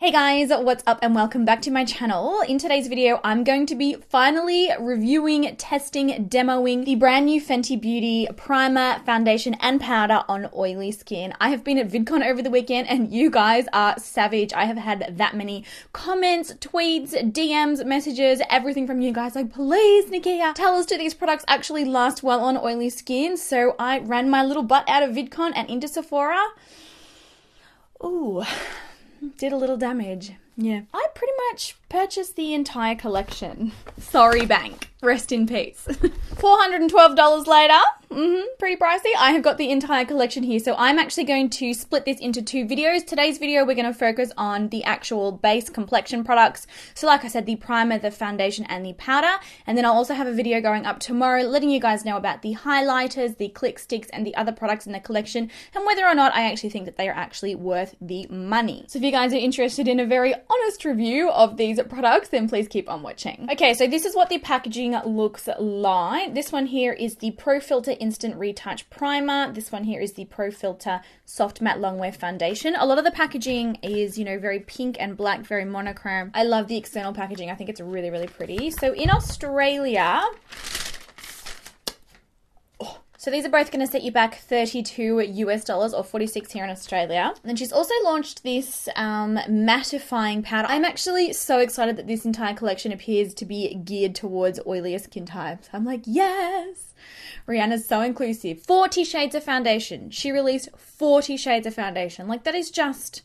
Hey guys, what's up and welcome back to my channel. In today's video, I'm going to be finally reviewing, testing, demoing the brand new Fenty Beauty primer, foundation, and powder on oily skin. I have been at VidCon over the weekend and you guys are savage. I have had that many comments, tweets, DMs, messages, everything from you guys like, please, Nikia, tell us do these products actually last well on oily skin? So I ran my little butt out of VidCon and into Sephora. Ooh. Did a little damage. Yeah. I pretty much purchased the entire collection. Sorry, bank. Rest in peace. $412 later. Pretty pricey. I have got the entire collection here. So I'm actually going to split this into two videos. Today's video, we're going to focus on the actual base complexion products. So like I said, the primer, the foundation, and the powder. And then I'll also have a video going up tomorrow letting you guys know about the highlighters, the click sticks, and the other products in the collection, and whether or not I actually think that they are actually worth the money. So if you guys are interested in a very honest review of these products, then please keep on watching. Okay, so this is what the packaging looks like. This one here is the Pro Filter Instant Retouch Primer. This one here is the Pro Filter Soft Matte Longwear Foundation. A lot of the packaging is, you know, very pink and black, very monochrome. I love the external packaging. I think it's really, really pretty. So in Australia, so these are both going to set you back $32 US or 46 here in Australia. And then she's also launched this mattifying powder. I'm actually so excited that this entire collection appears to be geared towards oilier skin types. I'm like, yes! Rhianna's so inclusive. 40 shades of foundation. She released 40 shades of foundation. Like, that is just...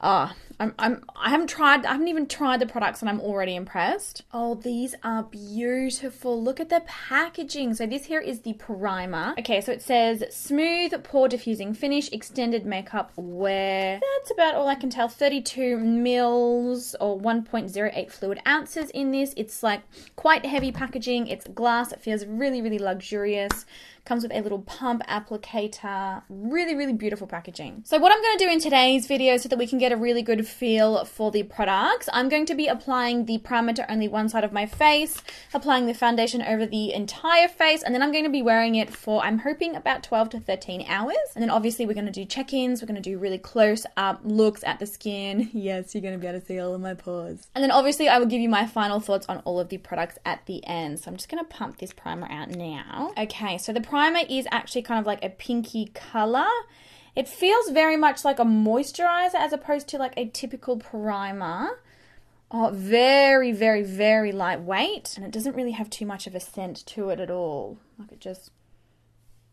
I haven't even tried the products and I'm already impressed. Oh, these are beautiful. Look at the packaging. So this here is the primer. Okay, so it says smooth pore diffusing finish, extended makeup wear. That's about all I can tell. 32 mils or 1.08 fluid ounces in this. It's like quite heavy packaging. It's glass. It feels really, really luxurious. Comes with a little pump applicator. Really, really beautiful packaging. So what I'm going to do in today's video so that we can get a really good feel for the products, I'm going to be applying the primer to only one side of my face, applying the foundation over the entire face, and then I'm going to be wearing it for, I'm hoping, about 12 to 13 hours. And then obviously we're going to do check-ins. We're going to do really close-up looks at the skin. Yes, you're going to be able to see all of my pores. And then obviously I will give you my final thoughts on all of the products at the end. So I'm just going to pump this primer out now. Okay, so the primer is actually kind of like a pinky color. It feels very much like a moisturizer as opposed to like a typical primer. Oh, very, very, very lightweight. And it doesn't really have too much of a scent to it at all. Like it just,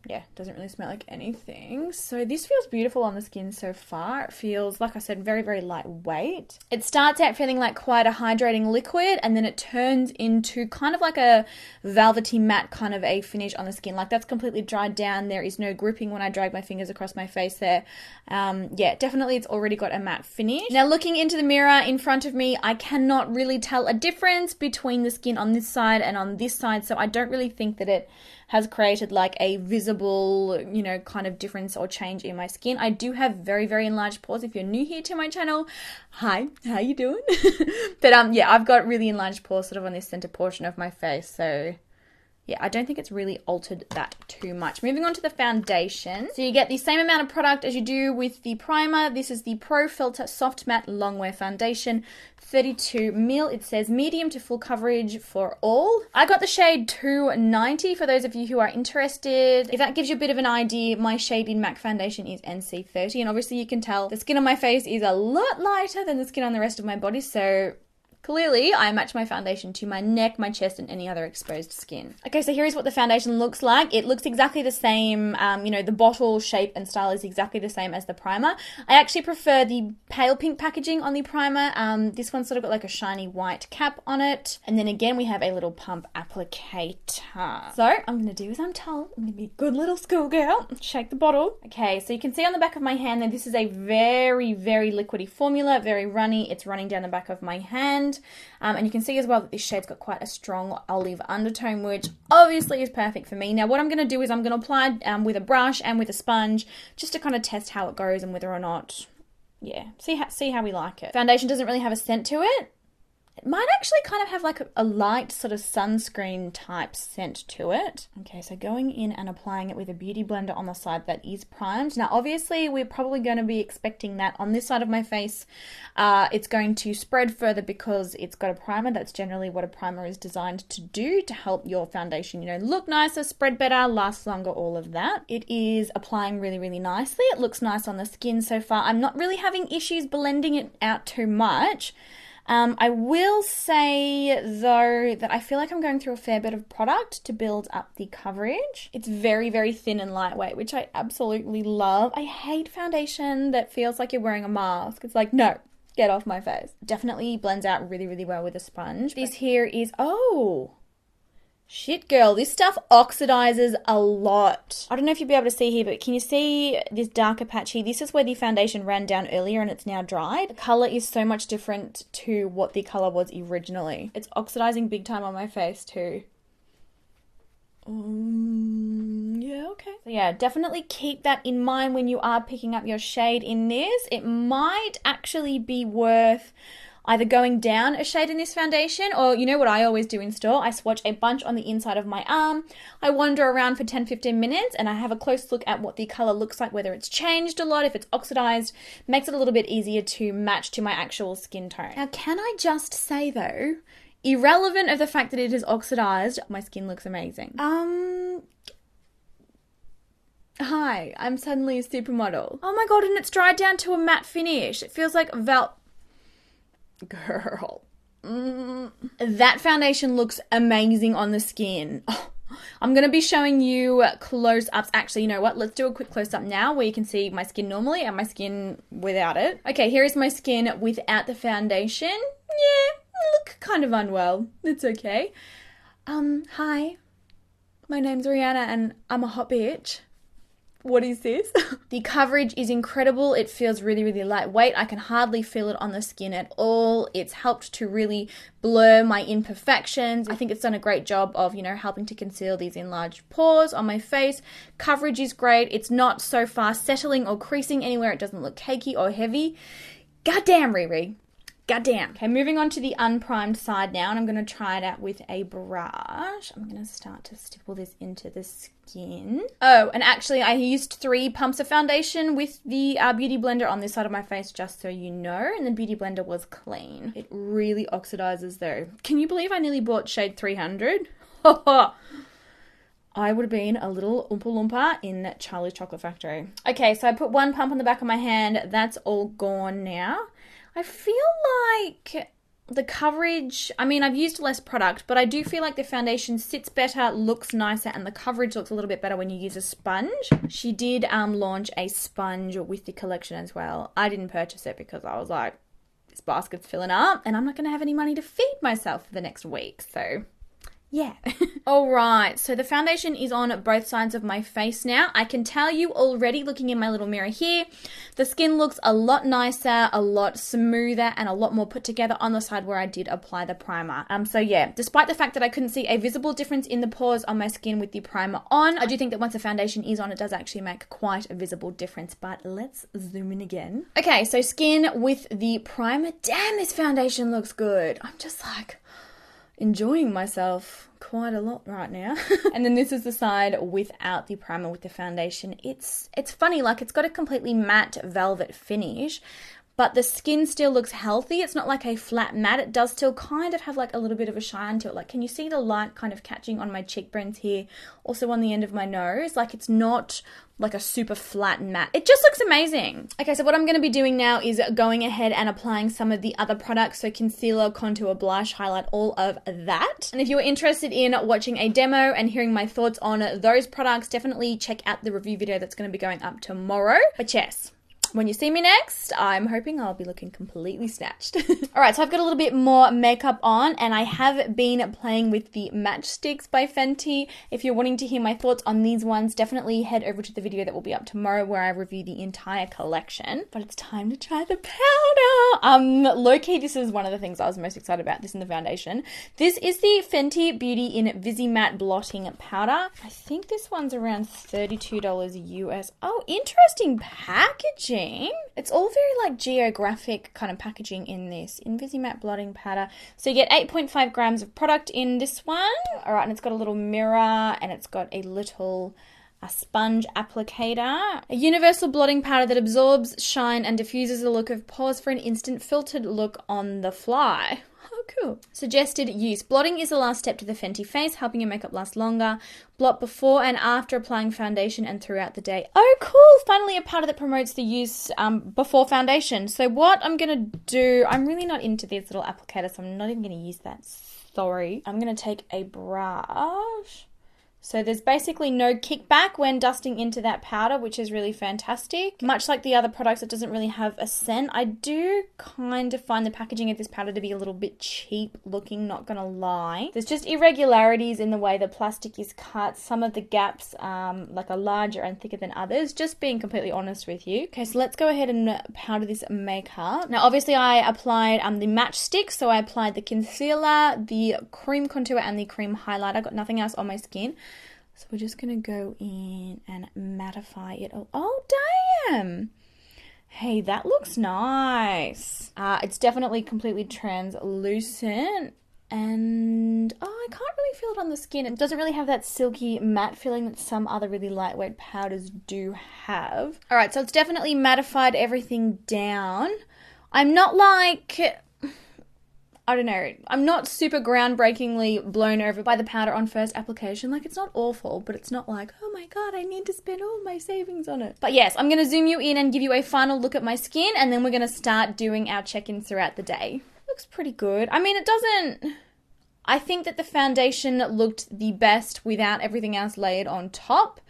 yeah, doesn't really smell like anything. So this feels beautiful on the skin so far. It feels, like I said, very, very lightweight. It starts out feeling like quite a hydrating liquid and then it turns into kind of like a velvety matte kind of a finish on the skin. Like that's completely dried down. There is no gripping when I drag my fingers across my face there. Yeah, definitely it's already got a matte finish. Now looking into the mirror in front of me, I cannot really tell a difference between the skin on this side and on this side. So I don't really think that it has created like a visible, you know, kind of difference or change in my skin. I do have very, very enlarged pores. If you're new here to my channel, hi, how you doing? But yeah, I've got really enlarged pores sort of on this center portion of my face. So yeah, I don't think it's really altered that too much. Moving on to the foundation. So you get the same amount of product as you do with the primer. This is the Pro Filter Soft Matte Longwear Foundation, 32 mil. It says medium to full coverage for all. I got the shade 290 for those of you who are interested. If that gives you a bit of an idea, my shade in MAC foundation is NC30. And obviously you can tell the skin on my face is a lot lighter than the skin on the rest of my body. So clearly, I match my foundation to my neck, my chest, and any other exposed skin. Okay, so here is what the foundation looks like. It looks exactly the same. You know, the bottle shape and style is exactly the same as the primer. I actually prefer the pale pink packaging on the primer. This one's sort of got like a shiny white cap on it. And then again, we have a little pump applicator. So I'm going to do as I'm told. I'm going to be a good little schoolgirl. Shake the bottle. Okay, so you can see on the back of my hand that this is a very, very liquidy formula, very runny. It's running down the back of my hand. And you can see as well that this shade's got quite a strong olive undertone, which obviously is perfect for me. Now what I'm going to do is I'm going to apply with a brush and with a sponge just to kind of test how it goes and whether or not, yeah, see how we like it. Foundation doesn't really have a scent to it. It might actually kind of have like a light sort of sunscreen type scent to it. Okay, so going in and applying it with a beauty blender on the side that is primed. Now, obviously, we're probably going to be expecting that on this side of my face. It's going to spread further because it's got a primer. That's generally what a primer is designed to do, to help your foundation, you know, look nicer, spread better, last longer, all of that. It is applying really, really nicely. It looks nice on the skin so far. I'm not really having issues blending it out too much. I will say, though, that I feel like I'm going through a fair bit of product to build up the coverage. It's very, very thin and lightweight, which I absolutely love. I hate foundation that feels like you're wearing a mask. It's like, no, get off my face. Definitely blends out really, really well with a sponge. This here is, oh, shit, girl, this stuff oxidizes a lot. I don't know if you'll be able to see here, but can you see this darker patch here? This is where the foundation ran down earlier and it's now dried. The color is so much different to what the color was originally. It's oxidizing big time on my face too. Yeah, okay. So yeah, definitely keep that in mind when you are picking up your shade in this. It might actually be worth either going down a shade in this foundation, or you know what I always do in store? I swatch a bunch on the inside of my arm. I wander around for 10-15 minutes and I have a close look at what the color looks like, whether it's changed a lot, if it's oxidized. Makes it a little bit easier to match to my actual skin tone. Now, can I just say though, irrelevant of the fact that it is oxidized, my skin looks amazing. Hi, I'm suddenly a supermodel. Oh my god, and it's dried down to a matte finish. It feels like girl. That foundation looks amazing on the skin. Oh, I'm going to be showing you close-ups. Actually, you know what? Let's do a quick close-up now where you can see my skin normally and my skin without it. Okay, here is my skin without the foundation. Yeah, I look kind of unwell. It's okay. Hi. My name's Rhianna and I'm a hot bitch. What is this? The coverage is incredible. It feels really, really lightweight. I can hardly feel it on the skin at all. It's helped to really blur my imperfections. I think it's done a great job of, you know, helping to conceal these enlarged pores on my face. Coverage is great. It's not so fast settling or creasing anywhere. It doesn't look cakey or heavy. Goddamn, Riri. Goddamn. Okay, moving on to the unprimed side now, and I'm going to try it out with a brush. I'm going to start to stipple this into the skin. Oh, and actually I used 3 pumps of foundation with the beauty blender on this side of my face, just so you know, and the beauty blender was clean. It really oxidizes though. Can you believe I nearly bought shade 300? I would have been a little Oompa Loompa in Charlie's Chocolate Factory. Okay, so I put 1 pump on the back of my hand. That's all gone now. I feel like the coverage, I mean, I've used less product, but I do feel like the foundation sits better, looks nicer, and the coverage looks a little bit better when you use a sponge. She did launch a sponge with the collection as well. I didn't purchase it because I was like, this basket's filling up, and I'm not going to have any money to feed myself for the next week, so yeah. All right, so the foundation is on both sides of my face now. I can tell you already, looking in my little mirror here, the skin looks a lot nicer, a lot smoother, and a lot more put together on the side where I did apply the primer. So yeah, despite the fact that I couldn't see a visible difference in the pores on my skin with the primer on, I do think that once the foundation is on, it does actually make quite a visible difference, but let's zoom in again. Okay, so skin with the primer. Damn, this foundation looks good. I'm just like enjoying myself quite a lot right now. And then this is the side without the primer with the foundation. It's funny, like it's got a completely matte velvet finish, but the skin still looks healthy. It's not like a flat matte. It does still kind of have like a little bit of a shine to it. Like, can you see the light kind of catching on my cheekbones here? Also on the end of my nose. Like, it's not like a super flat matte. It just looks amazing. Okay, so what I'm going to be doing now is going ahead and applying some of the other products. So concealer, contour, blush, highlight, all of that. And if you're interested in watching a demo and hearing my thoughts on those products, definitely check out the review video that's going to be going up tomorrow. But yes, when you see me next, I'm hoping I'll be looking completely snatched. All right, so I've got a little bit more makeup on, and I have been playing with the Matchsticks by Fenty. If you're wanting to hear my thoughts on these ones, definitely head over to the video that will be up tomorrow where I review the entire collection. But it's time to try the powder. Low-key, this is one of the things I was most excited about, this in the foundation. This is the Fenty Beauty in Visi Matte Blotting Powder. I think this one's around $32 US. Oh, interesting packaging. packaging, it's all very like geographic kind of packaging in this Invisimatte blotting powder. So you get 8.5 grams of product in this one. All right, and it's got a little mirror and it's got a little sponge applicator. A universal blotting powder that absorbs shine and diffuses the look of pores for an instant filtered look on the fly. Oh, cool. Suggested use. Blotting is the last step to the Fenty face, helping your makeup last longer. Blot before and after applying foundation and throughout the day. Oh, cool. Finally, a powder that promotes the use before foundation. So what I'm going to do, I'm really not into these little applicators, so I'm not even going to use that. Sorry. I'm going to take a brush. So there's basically no kickback when dusting into that powder, which is really fantastic. Much like the other products, it doesn't really have a scent. I do kind of find the packaging of this powder to be a little bit cheap looking, not gonna lie. There's just irregularities in the way the plastic is cut. Some of the gaps like are larger and thicker than others, just being completely honest with you. Okay, so let's go ahead and powder this makeup. Now, obviously I applied the match stick, so I applied the concealer, the cream contour, and the cream highlighter. I got nothing else on my skin. So we're just going to go in and mattify it. Oh, damn. Hey, that looks nice. It's definitely completely translucent. And, I can't really feel it on the skin. It doesn't really have that silky matte feeling that some other really lightweight powders do have. All right, so it's definitely mattified everything down. I'm not like... I don't know, I'm not super groundbreakingly blown over by the powder on first application. Like, it's not awful, but it's not like, oh my god, I need to spend all my savings on it. But yes, I'm going to zoom you in and give you a final look at my skin, and then we're going to start doing our check-ins throughout the day. Looks pretty good. I mean, it doesn't... I think that the foundation looked the best without everything else layered on top.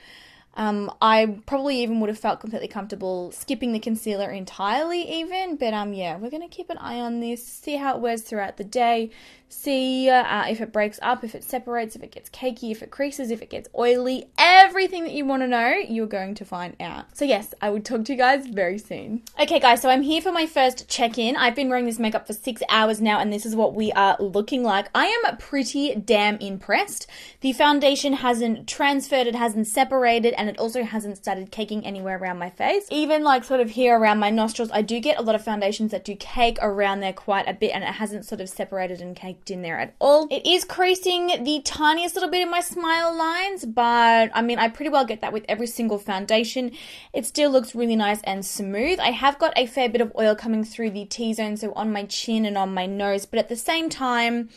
I probably even would have felt completely comfortable skipping the concealer entirely even, but yeah, we're going to keep an eye on this, see how it wears throughout the day, see if it breaks up, if it separates, if it gets cakey, if it creases, if it gets oily. Everything that you want to know, you're going to find out. So yes, I will talk to you guys very soon. Okay guys, so I'm here for my first check-in. I've been wearing this makeup for 6 hours now, and this is what we are looking like. I am pretty damn impressed. The foundation hasn't transferred, it hasn't separated, and it also hasn't started caking anywhere around my face. Even like sort of here around my nostrils, I do get a lot of foundations that do cake around there quite a bit, and it hasn't sort of separated and caked in there at all. It is creasing the tiniest little bit in my smile lines, but I mean, I pretty well get that with every single foundation. It still looks really nice and smooth. I have got a fair bit of oil coming through the T-zone, so on my chin and on my nose, but at the same time,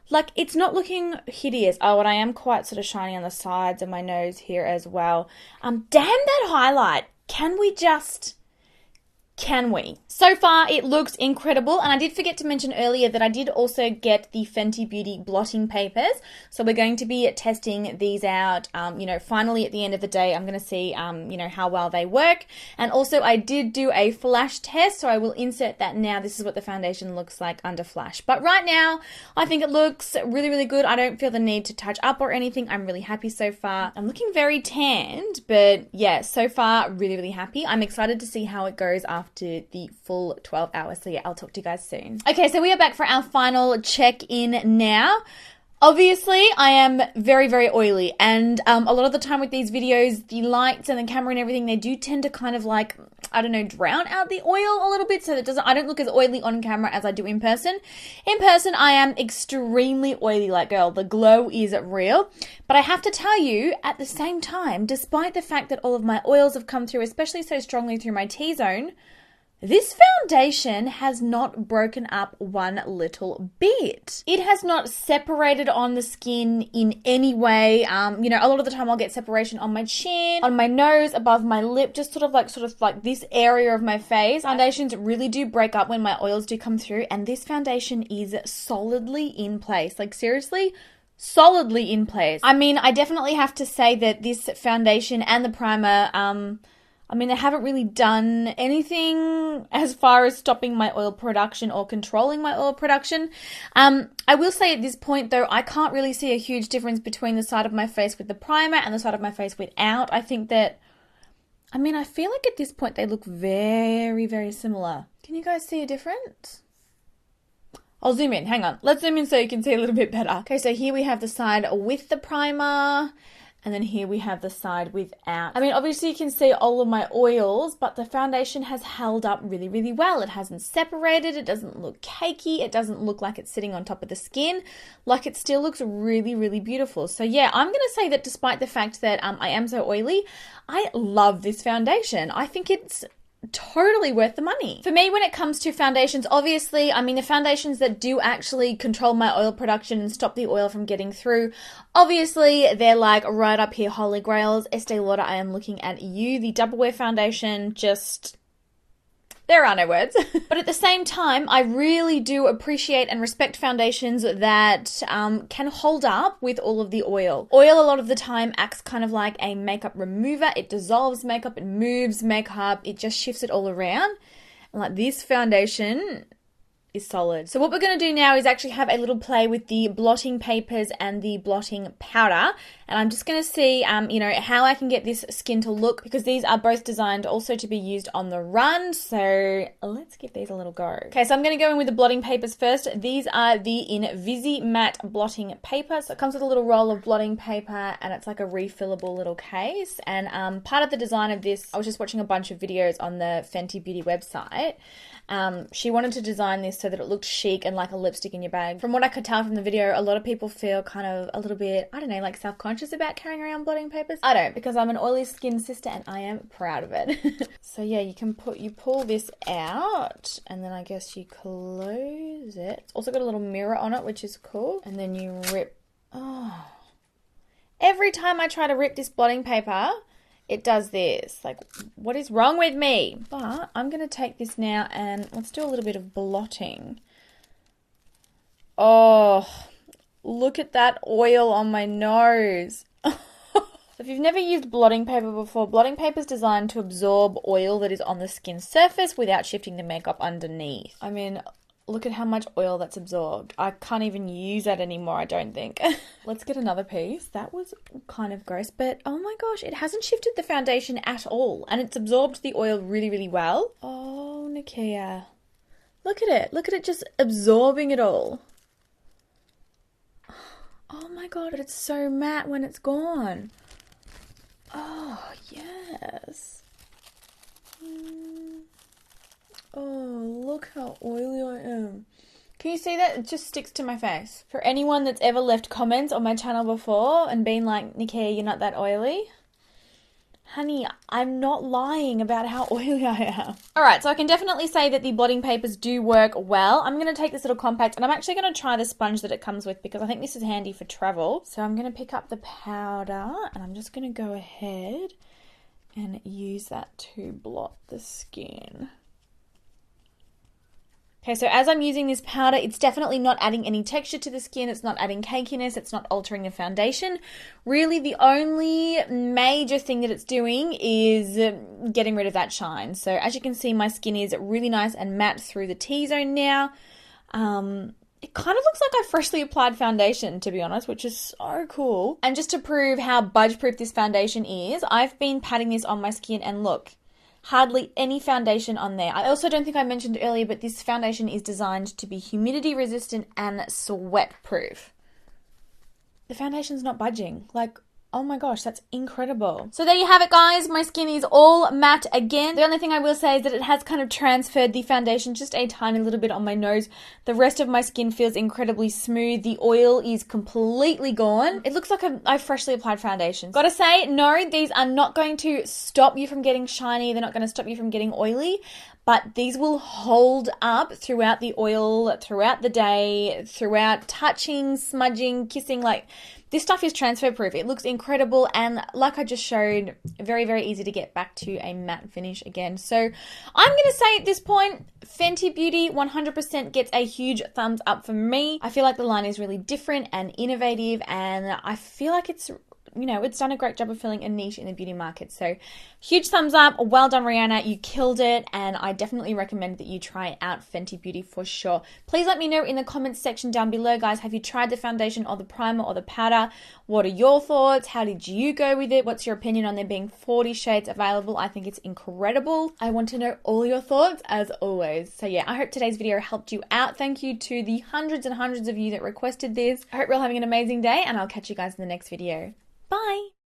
like, it's not looking hideous. Oh, and I am quite sort of shiny on the sides of my nose here as well. Damn that highlight. Can we? So far, it looks incredible. And I did forget to mention earlier that I did also get the Fenty Beauty blotting papers. So we're going to be testing these out. You know, finally at the end of the day, I'm going to see, you know, how well they work. And also I did do a flash test, so I will insert that now. This is what the foundation looks like under flash. But right now, I think it looks really, really good. I don't feel the need to touch up or anything. I'm really happy so far. I'm looking very tanned, but yeah, so far, really, really happy. I'm excited to see how it goes after the full 12 hours. So yeah, I'll talk to you guys soon. Okay, so we are back for our final check-in now. Obviously, I am very, very oily, and a lot of the time with these videos, the lights and the camera and everything, they do tend to kind of like, I don't know, drown out the oil a little bit, so that I don't look as oily on camera as I do in person. In person, I am extremely oily, like, girl, the glow is real. But I have to tell you, at the same time, despite the fact that all of my oils have come through, especially so strongly through my T-zone, this foundation has not broken up one little bit. It has not separated on the skin in any way. You know, a lot of the time I'll get separation on my chin, on my nose, above my lip, just sort of like this area of my face. Foundations really do break up when my oils do come through, and this foundation is solidly in place. Like, seriously, solidly in place. I mean, I definitely have to say that this foundation and the primer, I mean, they haven't really done anything as far as stopping my oil production or controlling my oil production. I will say at this point, though, I can't really see a huge difference between the side of my face with the primer and the side of my face without. I think that, I mean, I feel like at this point they look very, very similar. Can you guys see a difference? I'll zoom in. Hang on. Let's zoom in so you can see a little bit better. Okay, so here we have the side with the primer. And then here we have the side without. I mean, obviously you can see all of my oils, but the foundation has held up really, really well. It hasn't separated. It doesn't look cakey. It doesn't look like it's sitting on top of the skin. Like, it still looks really, really beautiful. So yeah, I'm going to say that despite the fact that I am so oily, I love this foundation. I think it's totally worth the money. For me, when it comes to foundations, obviously, I mean, the foundations that do actually control my oil production and stop the oil from getting through, obviously, they're like right up here, holy grails. Estee Lauder, I am looking at you. The Double Wear foundation, just... there are no words. But at the same time, I really do appreciate and respect foundations that can hold up with all of the oil. Oil a lot of the time acts kind of like a makeup remover. It dissolves makeup, it moves makeup, it just shifts it all around. And like, this foundation is solid. So what we're going to do now is actually have a little play with the blotting papers and the blotting powder. And I'm just going to see, you know, how I can get this skin to look, because these are both designed also to be used on the run. So let's give these a little go. Okay, so I'm going to go in with the blotting papers first. These are the Invisi Matte blotting paper. So it comes with a little roll of blotting paper, and it's like a refillable little case. And part of the design of this, I was just watching a bunch of videos on the Fenty Beauty website. She wanted to design this so that it looked chic and like a lipstick in your bag. From what I could tell from the video, a lot of people feel kind of a little bit, I don't know, like self-conscious about carrying around blotting papers. I don't, because I'm an oily skin sister and I am proud of it. So yeah, you pull this out, and then I guess you close it. It's also got a little mirror on it, which is cool. And then you rip. Oh. Every time I try to rip this blotting paper, it does this. Like, what is wrong with me? But I'm going to take this now and let's do a little bit of blotting. Oh, look at that oil on my nose. If you've never used blotting paper before, blotting paper is designed to absorb oil that is on the skin surface without shifting the makeup underneath. I mean, look at how much oil that's absorbed. I can't even use that anymore, I don't think. Let's get another piece. That was kind of gross, but oh my gosh, it hasn't shifted the foundation at all. And it's absorbed the oil really, really well. Oh, Nikia. Look at it. Look at it just absorbing it all. Oh my god, but it's so matte when it's gone. Oh, yes. Oh, look how oily I am. Can you see that? It just sticks to my face. For anyone that's ever left comments on my channel before and been like, Nikki, you're not that oily. Honey, I'm not lying about how oily I am. Alright, so I can definitely say that the blotting papers do work well. I'm going to take this little compact and I'm actually going to try the sponge that it comes with because I think this is handy for travel. So I'm going to pick up the powder and I'm just going to go ahead and use that to blot the skin. Okay, so as I'm using this powder, it's definitely not adding any texture to the skin. It's not adding cakiness. It's not altering the foundation. Really, the only major thing that it's doing is getting rid of that shine. So as you can see, my skin is really nice and matte through the T-zone now. It kind of looks like I freshly applied foundation, to be honest, which is so cool. And just to prove how budge-proof this foundation is, I've been patting this on my skin and look, hardly any foundation on there. I also don't think I mentioned earlier, but this foundation is designed to be humidity resistant and sweat proof. The foundation's not budging. Like, oh my gosh, that's incredible. So there you have it, guys. My skin is all matte again. The only thing I will say is that it has kind of transferred the foundation just a tiny little bit on my nose. The rest of my skin feels incredibly smooth. The oil is completely gone. It looks like I freshly applied foundation. Gotta say, no, these are not going to stop you from getting shiny. They're not going to stop you from getting oily. But these will hold up throughout the oil, throughout the day, throughout touching, smudging, kissing. Like, this stuff is transfer proof. It looks incredible, and like I just showed, very, very easy to get back to a matte finish again. So I'm going to say at this point, Fenty Beauty 100% gets a huge thumbs up for me. I feel like the line is really different and innovative, and I feel like it's, you know, it's done a great job of filling a niche in the beauty market. So huge thumbs up. Well done, Rhianna. You killed it. And I definitely recommend that you try out Fenty Beauty for sure. Please let me know in the comments section down below, guys. Have you tried the foundation or the primer or the powder? What are your thoughts? How did you go with it? What's your opinion on there being 40 shades available? I think it's incredible. I want to know all your thoughts as always. So yeah, I hope today's video helped you out. Thank you to the hundreds and hundreds of you that requested this. I hope you're all having an amazing day, and I'll catch you guys in the next video. Bye!